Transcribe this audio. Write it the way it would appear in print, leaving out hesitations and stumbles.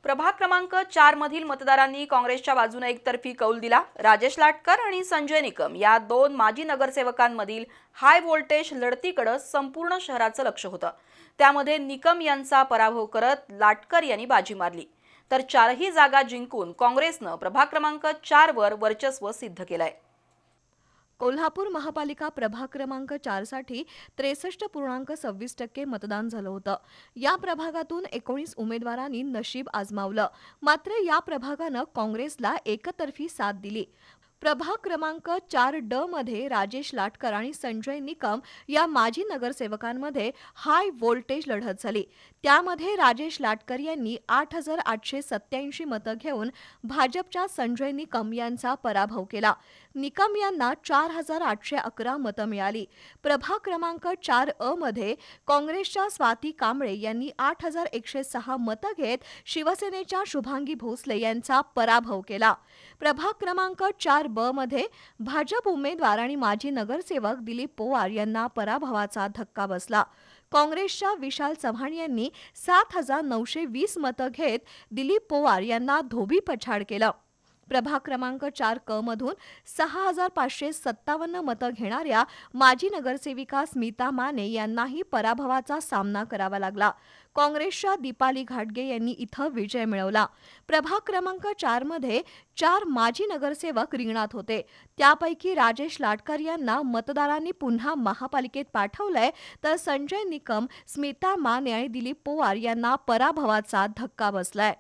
प्रभाग क्रमांक 4 मधील मतदारांनी काँग्रेसच्या बाजूने एकतर्फी कौल दिला। राजेश लाटकर आणि संजय निकम या दोन माजी नगरसेवकांमधील हाय व्होल्टेज लढतीकडे संपूर्ण शहराचं लक्ष होतं। त्यामध्ये निकम यांचा पराभव करत लाटकर यांनी बाजी मारली, तर चारही जागा जिंकून काँग्रेसनं प्रभाग क्रमांक 4 वर वर्चस्व सिद्ध केलंय। कोल्हापूर महापालिका प्रभाग क्रमांक 4 साठी 63.26% मतदान झालं होतं। या प्रभागातून 19 उमेदवारांनी नशीब आजमावलं, मात्र या प्रभागानं काँग्रेसला एकतर्फी साथ दिली। प्रभाग क्रमांक 4 ड मध्ये राजेश लाटकर आणि संजय निकम या माजी नगरसेवकांमध्ये हाय व्होल्टेज लढत झाली। त्यामध्ये राजेश लाटकर यांनी 8,887 मतं घेऊन भाजपच्या संजय निकम यांचा पराभव केला। निकम यांना 4,811 मतं मिळाली। प्रभाग क्रमांक 4 अ मध्ये काँग्रेसच्या स्वाती कांबळे यांनी 8,106 मतं घेत शिवसेनेच्या शुभांगी भोसले यांचा पराभव केला। प्रभाग क्रमांक 4 ब मध्ये भाजप उमेदवार आणि माजी नगरसेवक दिलीप पोवार यांना पराभवाचा धक्का बसला। काँग्रेसच्या विशाल चव्हाण यांनी 7,920 मतं घेत दिलीप पोवार यांना धोबीपछाड केलं। प्रभाग क्रमांक 4 क मधून 6,557 मतं घेणाऱ्या माजी नगरसेविका स्मिता माने यांनाही पराभवाचा सामना करावा लागला। काँग्रेसच्या दीपाली घाटगे यांनी इथं विजय मिळवला। प्रभाग क्रमांक 4 मध्ये 4 माजी नगरसेवक रिंगणात होते। त्यापैकी राजेश लाटकर यांना मतदारांनी पुन्हा महापालिकेत पाठवलंय, तर संजय निकम, स्मिता माने आणि दिलीप पोवार यांना पराभवाचा धक्का बसलाय।